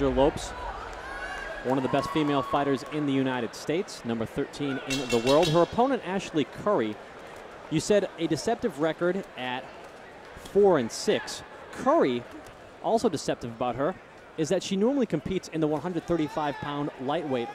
Alexandra Lopes, one of the best female fighters in the United States, number 13 in the world. Her opponent, Ashley Curry, you said a deceptive record at 4-6. Curry, also deceptive about her, is that she normally competes in the 135-pound lightweight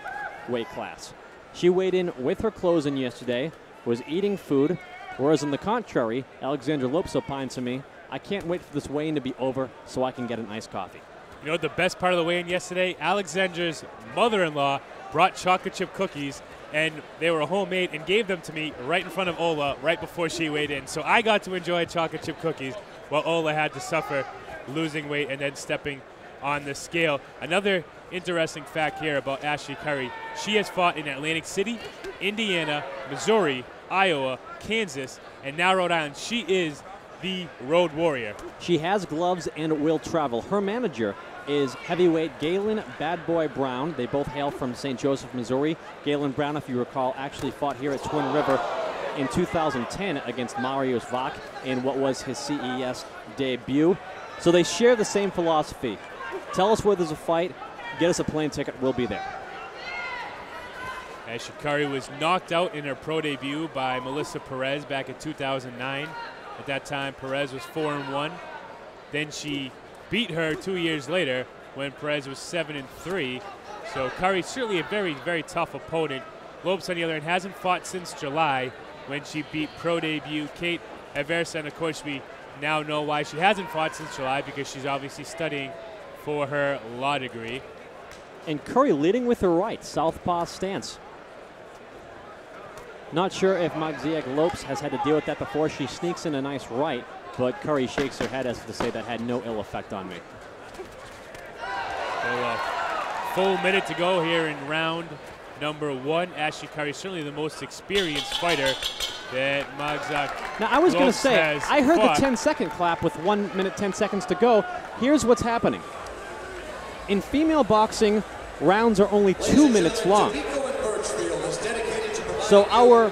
weight class. She weighed in with her clothes in yesterday, was eating food, whereas on the contrary, Alexandra Lopes opined to me, I can't wait for this weigh-in to be over so I can get an iced coffee. You know what the best part of the weigh-in yesterday? Alexandra's mother-in-law brought chocolate chip cookies, and they were homemade and gave them to me right in front of Ola right before she weighed in. So I got to enjoy chocolate chip cookies while Ola had to suffer losing weight and then stepping on the scale. Another interesting fact here about Ashley Curry, she has fought in Atlantic City, Indiana, Missouri, Iowa, Kansas, and now Rhode Island. She is the road warrior. She has gloves and will travel. Her manager is heavyweight Galen Bad Boy Brown. They both hail from St. Joseph, Missouri. Galen Brown, if you recall, actually fought here at Twin River in 2010 against Mariusz Wach in what was his CES debut. So they share the same philosophy. Tell us where there's a fight, get us a plane ticket, we'll be there. Ashley Curry was knocked out in her pro debut by Melissa Perez back in 2009. At that time, Perez was 4-1. Then she beat her 2 years later when Perez was 7-3. So Curry certainly a very, very tough opponent. Lopes, on the other hand, hasn't fought since July when she beat pro debut Kate Aversa. And of course, we now know why she hasn't fought since July, because she's obviously studying for her law degree. And Curry leading with her right, southpaw stance. Not sure if Magziak Lopes has had to deal with that before. She sneaks in a nice right, but Curry shakes her head as if to say that had no ill effect on me. So a full minute to go here in round number 1. Ashley Curry, certainly the most experienced fighter that Magziak Now, I was going to say, I heard fought. the 10-second clap with 1 minute, 10 seconds to go. Here's what's happening. In female boxing, rounds are only 2 minutes long. So our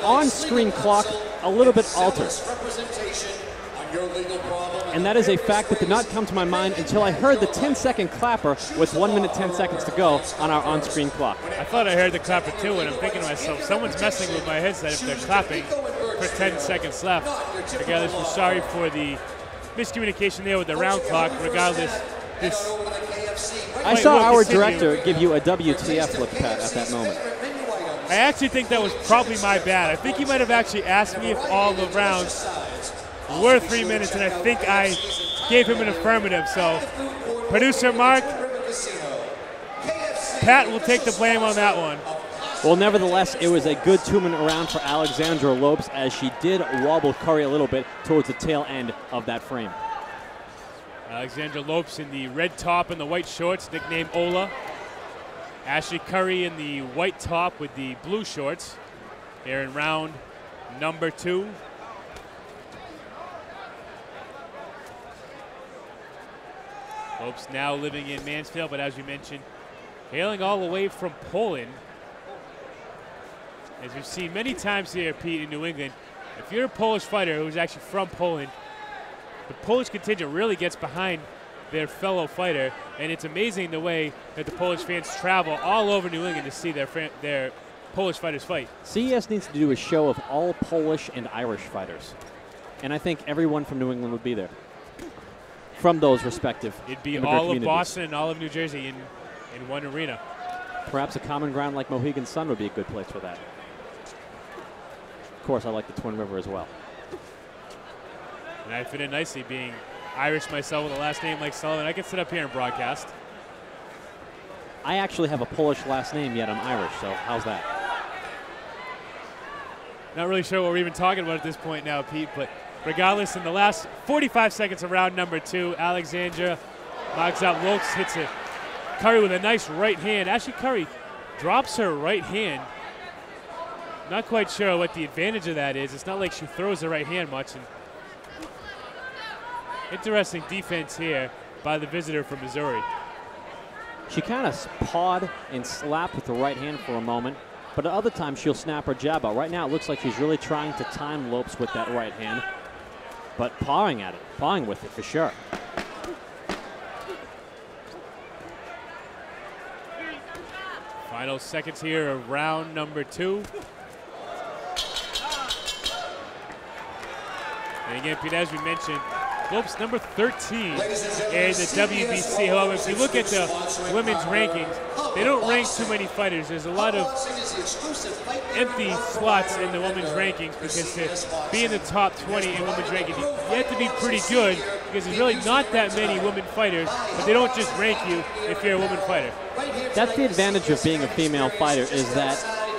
on-screen clock a little bit altered. And that is a fact that did not come to my mind until I heard the 10-second clapper with 1 minute, 10 seconds to go on our on-screen clock. I thought I heard the clapper too, and I'm thinking to myself, someone's messing with my headset if they're clapping for 10 seconds left. Regardless, we're sorry for the miscommunication there with the round clock. Regardless, this I saw our director give you a WTF look, Pat, at that moment. I actually think that was probably my bad. I think he might have actually asked me if all the rounds were 3 minutes, and I think I gave him an affirmative. So, producer Mark, Pat will take the blame on that one. Well, nevertheless, it was a good 2-minute round for Alexandra Lopes, as she did wobble Curry a little bit towards the tail end of that frame. Alexandra Lopes in the red top and the white shorts, nicknamed Ola. Ashley Curry in the white top with the blue shorts here in round number 2. Lopes now living in Mansfield, but as we mentioned, hailing all the way from Poland. As we've seen many times here, Pete, in New England, if you're a Polish fighter who's actually from Poland, the Polish contingent really gets behind their fellow fighter, and it's amazing the way that the Polish fans travel all over New England to see their Polish fighters fight. CES needs to do a show of all Polish and Irish fighters, and I think everyone from New England would be there from those respective It'd be all of Boston and all of New Jersey in one arena. Perhaps a common ground like Mohegan Sun would be a good place for that. Of course, I like the Twin River as well. And I fit in nicely being Irish myself with a last name like Sullivan. I can sit up here and broadcast. I actually have a Polish last name, yet I'm Irish, so how's that? Not really sure what we're even talking about at this point now, Pete, but regardless, in the last 45 seconds of round number 2, Alexandra Magziak Lopes hits it. Curry with a nice right hand. Ashley Curry drops her right hand. Not quite sure what the advantage of that is. It's not like she throws the right hand much. And interesting defense here by the visitor from Missouri. She kind of pawed and slapped with the right hand for a moment, but at other times she'll snap her jab out. Right now it looks like she's really trying to time Lopes with that right hand, but pawing with it for sure. Final seconds here of round number 2. And again, Pete, as we mentioned, Lopes number 13 in the WBC. However, if you look at the women's rankings, they don't rank too many fighters. There's a lot of empty slots in the women's rankings because to be in the top 20 in women's rankings, you have to be pretty good because there's really not that many women fighters, but they don't just rank you if you're a woman fighter. That's the advantage of being a female fighter, is that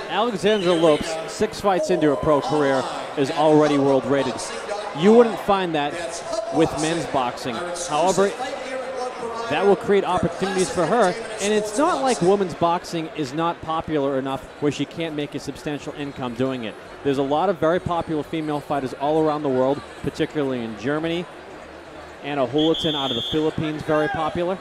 Alexandra Lopes, 6 fights into her pro career, is already world rated. You wouldn't find that with men's boxing. However, that will create opportunities for her, and it's not like women's boxing is not popular enough where she can't make a substantial income doing it. There's a lot of very popular female fighters all around the world, particularly in Germany. Anna Hulatin out of the Philippines, very popular.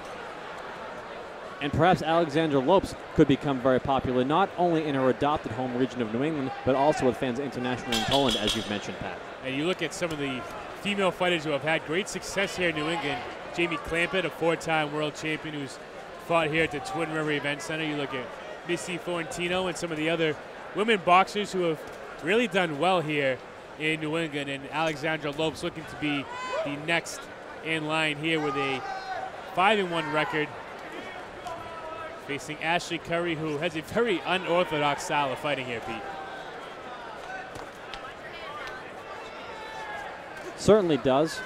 And perhaps Alexandra Lopes could become very popular, not only in her adopted home region of New England, but also with fans internationally in Poland, as you've mentioned, Pat. And you look at some of the female fighters who have had great success here in New England. Jamie Clampett, a 4-time world champion who's fought here at the Twin River Event Center. You look at Missy Florentino and some of the other women boxers who have really done well here in New England. And Alexandra Lopes looking to be the next in line here with a 5-1 record, facing Ashley Curry, who has a very unorthodox style of fighting here, Pete. Certainly does.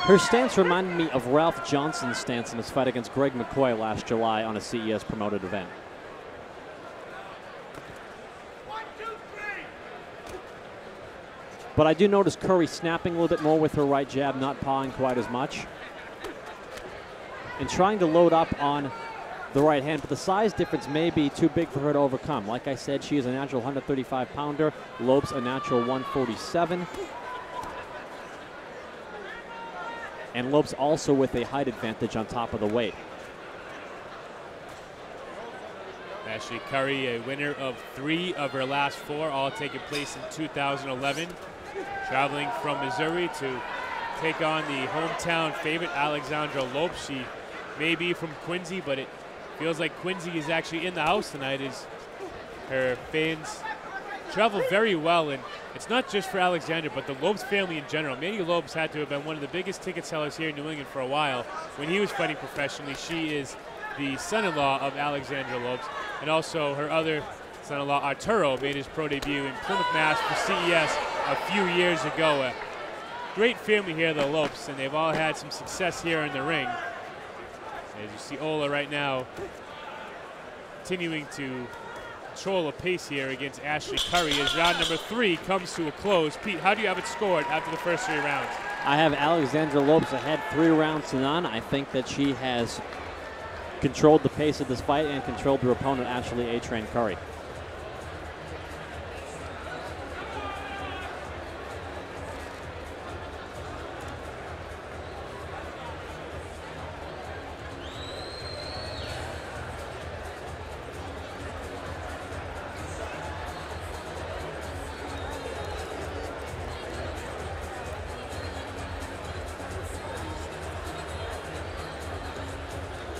Her stance reminded me of Ralph Johnson's stance in his fight against Greg McCoy last July on a CES promoted event. But I do notice Curry snapping a little bit more with her right jab, not pawing quite as much, and trying to load up on the right hand, but the size difference may be too big for her to overcome. Like I said, she is a natural 135-pounder. Lopes a natural 147. And Lopes also with a height advantage on top of the weight. Ashley Curry, a winner of 3 of her last 4, all taking place in 2011. Traveling from Missouri to take on the hometown favorite, Alexandra Lopes. She may be from Quincy, but it feels like Quincy is actually in the house tonight as her fans travel very well. And it's not just for Alexandra, but the Lopes family in general. Manny Lopes had to have been one of the biggest ticket sellers here in New England for a while when he was fighting professionally. She is the son-in-law of Alexandra Lopes, and also her other son-in-law, Arturo, made his pro debut in Plymouth, Mass for CES a few years ago. A great family here, the Lopes, and they've all had some success here in the ring. As you see Ola right now continuing to control a pace here against Ashley Curry as round number 3 comes to a close. Pete, how do you have it scored after the first 3 rounds? I have Alexandra Lopes ahead 3 rounds to none. I think that she has controlled the pace of this fight and controlled her opponent, Ashley A-Train Curry.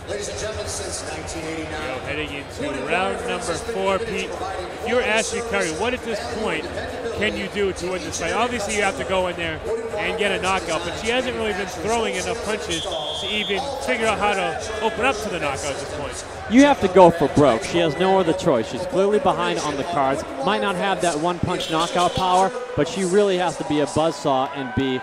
Ladies and gentlemen, since 1989. Heading into round number 4, Pete. If you're Ashley Curry, what at this point can you do to win this fight? Obviously, you have to go in there and get a knockout, but she hasn't really been throwing enough punches to even figure out how to open up to the knockout at this point. You have to go for broke. She has no other choice. She's clearly behind on the cards. Might not have that one-punch knockout power, but she really has to be a buzzsaw and be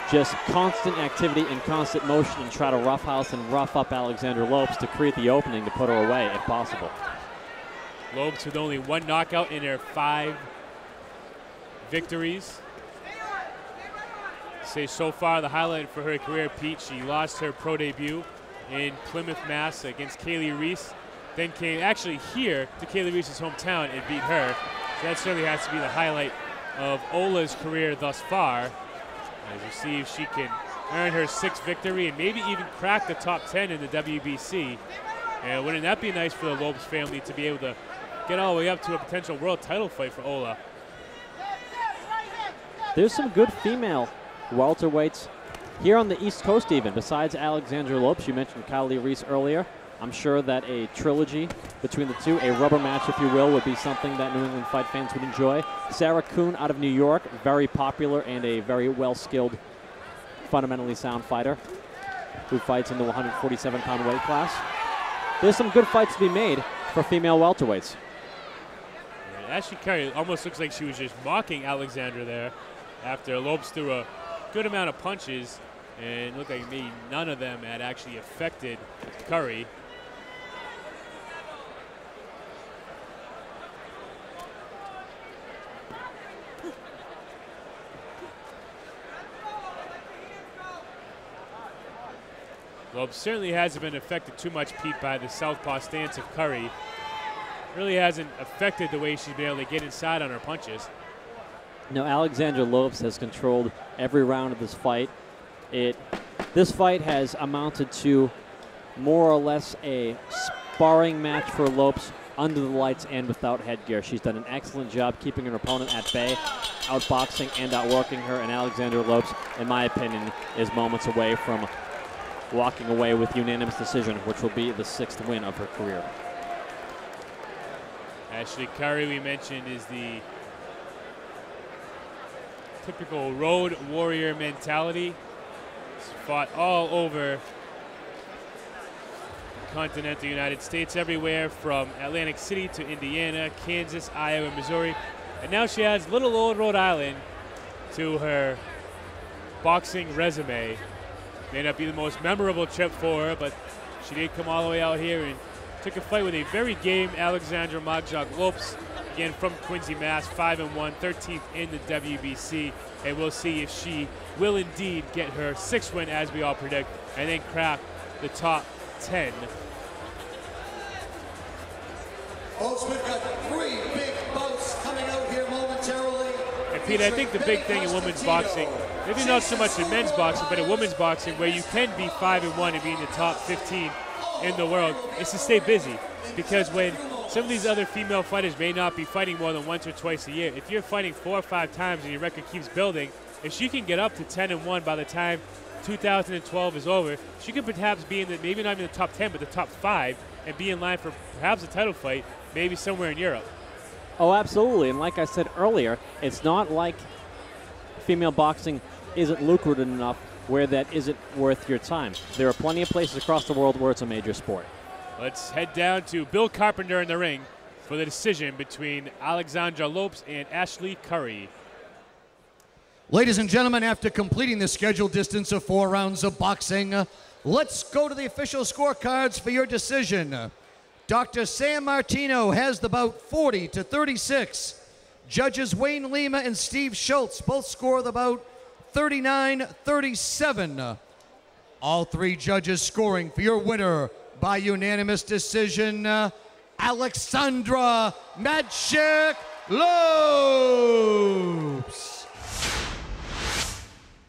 just constant activity and constant motion and try to roughhouse and rough up Alexandra Lopes to create the opening to put her away if possible. Lopes with only 1 knockout in her 5 victories. Say so far the highlight for her career, Pete, she lost her pro debut in Plymouth, Mass against Kaylee Reese. Then came actually here to Kaylee Reese's hometown and beat her. So that certainly has to be the highlight of Ola's career thus far. As you see if she can earn her 6th victory and maybe even crack the top 10 in the WBC. And wouldn't that be nice for the Lopes family to be able to get all the way up to a potential world title fight for Ola? There's some good female welterweights here on the East Coast even. Besides Alexandra Lopes, you mentioned Kylie Reese earlier. I'm sure that a trilogy between the two, a rubber match, if you will, would be something that New England fight fans would enjoy. Sarah Kuhn out of New York, very popular and a very well-skilled, fundamentally sound fighter who fights in the 147-pound weight class. There's some good fights to be made for female welterweights. Ashley Curry almost looks like she was just mocking Alexandra there after Lopes threw a good amount of punches, and it looked like maybe none of them had actually affected Curry. Lopes certainly hasn't been affected too much, Pete, by the southpaw stance of Curry. Really hasn't affected the way she's been able to get inside on her punches. No, Alexandra Lopes has controlled every round of this fight. This fight has amounted to more or less a sparring match for Lopes under the lights and without headgear. She's done an excellent job keeping her opponent at bay, outboxing and outworking her, and Alexandra Lopes, in my opinion, is moments away from walking away with unanimous decision, which will be the 6th win of her career. Ashley Curry, we mentioned, is the typical road warrior mentality. She's fought all over the continental United States, everywhere from Atlantic City to Indiana, Kansas, Iowa, Missouri. And now she adds little old Rhode Island to her boxing resume. May not be the most memorable trip for her, but she did come all the way out here and took a fight with a very game Alexandra Magjak Lopes, again from Quincy, Mass, 5-1, 13th in the WBC, and we'll see if she will indeed get her 6th win, as we all predict, and then crack the top 10. Folks, we've got 3 big bouts coming out here momentarily. And Pete, I think the big thing in women's boxing, maybe not so much in men's boxing, but in women's boxing, where you can be 5-1 and be in the top 15 in the world, is to stay busy. Because when some of these other female fighters may not be fighting more than once or twice a year, if you're fighting 4 or 5 times and your record keeps building, if she can get up to 10-1 by the time 2012 is over, she could perhaps be in the, maybe not even the top 10, but the top 5, and be in line for perhaps a title fight, maybe somewhere in Europe. Oh, absolutely. And like I said earlier, it's not like female boxing isn't lucrative enough where that isn't worth your time. There are plenty of places across the world where it's a major sport. Let's head down to Bill Carpenter in the ring for the decision between Alexandra Lopes and Ashley Curry. Ladies and gentlemen, after completing the scheduled distance of 4 rounds of boxing, let's go to the official scorecards for your decision. Dr. San Martino has the bout 40-36. Judges Wayne Lima and Steve Schultz both score the bout 39-37. All 3 judges scoring for your winner by unanimous decision, Alexandra Magjak Lopes.